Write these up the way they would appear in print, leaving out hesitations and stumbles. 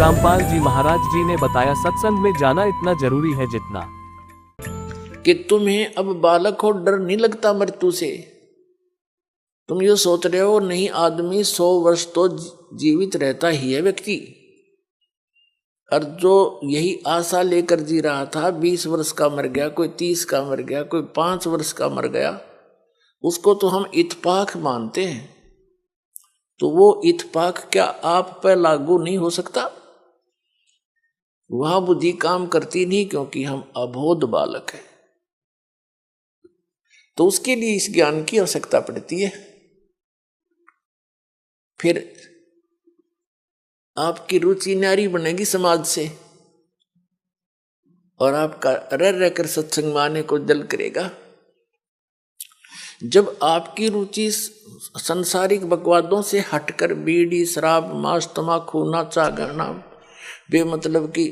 रामपाल जी महाराज जी ने बताया, सत्संग में जाना इतना जरूरी है जितना कि तुम्हें अब बालक हो, डर नहीं लगता मृत्यु से। तुम ये सोच रहे हो नहीं, आदमी 100 वर्ष तो जीवित रहता ही है व्यक्ति, और जो यही आशा लेकर जी रहा था 20 वर्ष का मर गया, कोई 30 का मर गया, कोई 5 वर्ष का मर गया, उसको तो हम इत्तेफाक मानते हैं। तो वो इत्तेफाक क्या आप पर लागू नहीं हो सकता? वह बुद्धि काम करती नहीं, क्योंकि हम अबोध बालक हैं। तो उसके लिए इस ज्ञान की आवश्यकता पड़ती है। फिर आपकी रुचि न्यारी बनेगी समाज से, और आपका रह रहकर सत्संग में आने को दिल करेगा। जब आपकी रुचि संसारिक बकवादों से हटकर बीड़ी, शराब, मांस, तमाकू, नाचा गाना, बेमतलब की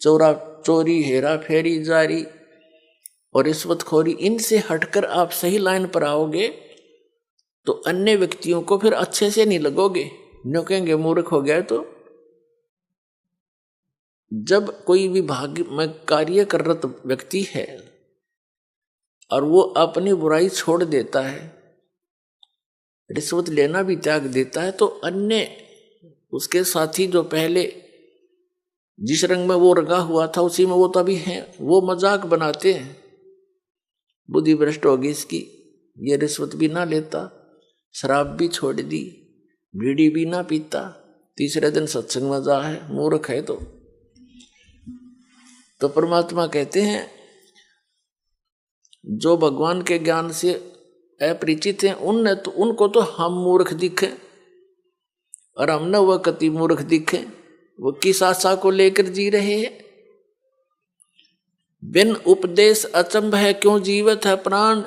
चोरी, हेरा फेरी, जारी और रिश्वतखोरी, इनसे हटकर आप सही लाइन पर आओगे तो अन्य व्यक्तियों को फिर अच्छे से नहीं लगोगे, न्यों कहेंगे मूर्ख हो गया। तो जब कोई विभाग में कार्यरत व्यक्ति है और वो अपनी बुराई छोड़ देता है, रिश्वत लेना भी त्याग देता है, तो अन्य उसके साथी जो पहले जिस रंग में वो रंगा हुआ था उसी में वो तभी है, वो मजाक बनाते हैं, बुद्धि भ्रष्ट होगी इसकी, ये रिश्वत भी ना लेता, शराब भी छोड़ दी, बीड़ी भी ना पीता, तीसरे दिन सत्संग में जा है, मूर्ख है। तो परमात्मा कहते हैं जो भगवान के ज्ञान से अपरिचित हैं उनको तो हम मूर्ख दिखे, और हम न वह कति मूर्ख दिखे। वो किस आशा को लेकर जी रहे हैं? बिन उपदेश अचंभ है क्यों जीवत है प्राण,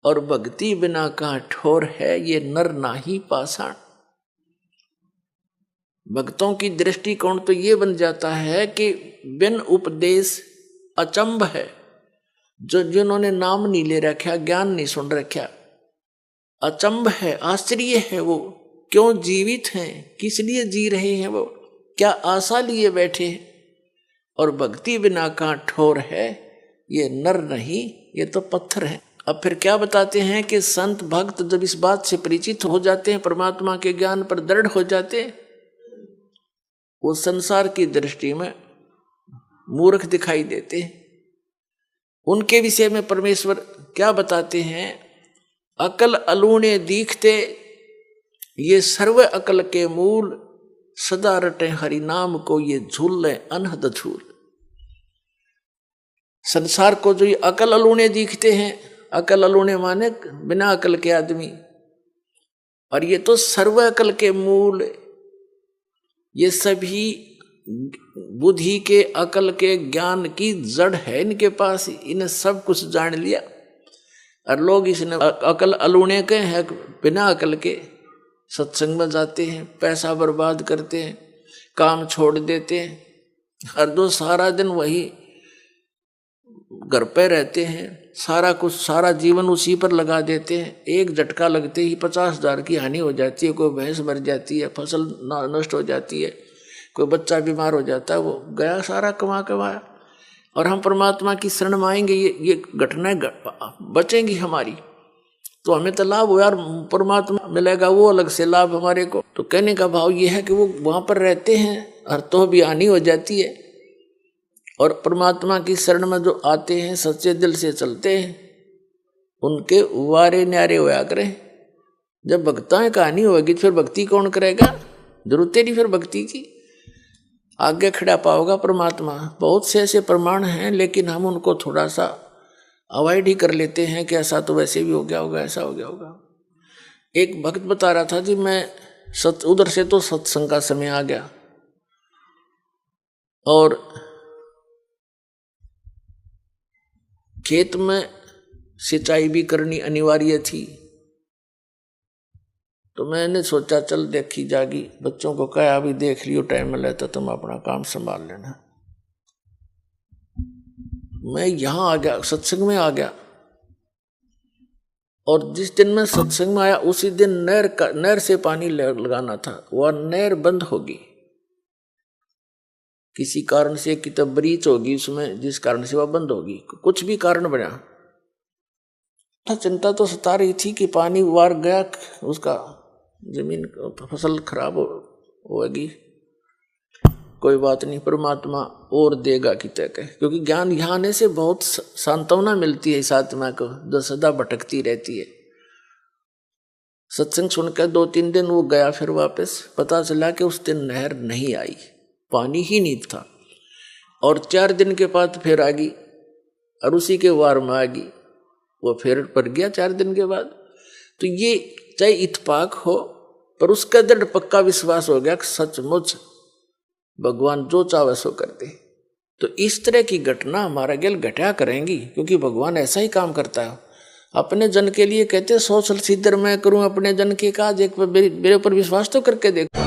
और भक्ति बिना कहाँ ठोर है ये नर नाही पाषाण। भक्तों की दृष्टिकोण तो ये बन जाता है कि बिन उपदेश अचंभ है, जो जिन्होंने नाम नहीं ले रखा, ज्ञान नहीं सुन रखा, अचंभ है, आश्चर्य है, वो क्यों जीवित हैं, किस लिए जी रहे हैं, वो क्या आशा लिए बैठे हैं। और भक्ति बिना कहाँ ठोर है ये नर नहीं, ये तो पत्थर है। अब फिर क्या बताते हैं कि संत भक्त जब इस बात से परिचित हो जाते हैं, परमात्मा के ज्ञान पर दृढ़ हो जाते हैं, वो संसार की दृष्टि में मूर्ख दिखाई देते हैं। उनके विषय में परमेश्वर क्या बताते हैं? अकल अलूणे दीखते ये सर्व अकल के मूल, सदा रटे हरि नाम को ये झूले अनहद झूल। संसार को जो ये अकल अलूणे दिखते हैं, अकल अलूणे माने बिना अकल के आदमी, और ये तो सर्व अकल के मूल, ये सभी बुद्धि के, अकल के, ज्ञान की जड़ है इनके पास, इन्हें सब कुछ जान लिया। और लोग इसने अकल अलूणे के हैं, बिना अकल के सत्संग में जाते हैं, पैसा बर्बाद करते हैं, काम छोड़ देते हैं, हर दो सारा दिन वही घर पे रहते हैं, सारा कुछ, सारा जीवन उसी पर लगा देते हैं। एक झटका लगते ही 50,000 की हानि हो जाती है, कोई भैंस मर जाती है, फसल नष्ट हो जाती है, कोई बच्चा बीमार हो जाता है, वो गया सारा कमाया। और हम परमात्मा की शरण में आएंगे, ये घटनाएं बचेंगी हमारी, तो हमें तो लाभ हो यार, परमात्मा मिलेगा वो अलग से लाभ हमारे को। तो कहने का भाव ये है कि वो वहां पर रहते हैं और तो भी हानि हो जाती है, और परमात्मा की शरण में जो आते हैं, सच्चे दिल से चलते हैं, उनके वारे न्यारे होया करें। जब भक्ताएं कहानी होगी फिर भक्ति कौन करेगा? जरूरत नहीं फिर भक्ति की, आगे खड़ा पाओगा परमात्मा। बहुत से ऐसे प्रमाण हैं, लेकिन हम उनको थोड़ा सा अवॉइड ही कर लेते हैं कि ऐसा तो वैसे भी हो गया होगा, ऐसा हो गया होगा। एक भक्त बता रहा था जी, मैं उधर से तो सत्संग का समय आ गया और खेत में सिंचाई भी करनी अनिवार्य थी, तो मैंने सोचा चल देखी जागी, बच्चों को कहा अभी देख लियो, टाइम मिला तो तुम अपना काम संभाल लेना। मैं यहां आ गया, सत्संग में आ गया, और जिस दिन मैं सत्संग में आया उसी दिन नहर से पानी लगाना था, वह नहर बंद होगी। किसी कारण से कि तब ब्रीच होगी उसमें, जिस कारण से वह बंद होगी, कुछ भी कारण बना, तो चिंता तो सता रही थी कि पानी वार गया, उसका जमीन फसल खराब होगी। कोई बात नहीं, परमात्मा और देगा कि तय कहे, क्योंकि ज्ञान यहाँ आने से बहुत सांत्वना मिलती है इस आत्मा को जो सदा भटकती रहती है। सत्संग सुनकर 2-3 दिन वो गया, फिर वापस पता चला कि उस दिन नहर नहीं आई, पानी ही नहीं था। और 4 दिन के बाद फिर आ गई, और उसी के वार में आ गई, वो फिर पड़ गया 4 दिन के बाद। तो ये चाहे इत्तेफाक हो, पर उसका दृढ़ पक्का विश्वास हो गया कि सचमुच भगवान जो चाहे सो कर दे। तो इस तरह की घटना हमारा गेल घटा करेंगी, क्योंकि भगवान ऐसा ही काम करता है। अपने जन के लिए कहते 100 साल सिद्धर मैं करूं अपने जन के काज, एक मेरे ऊपर विश्वास तो करके देखो।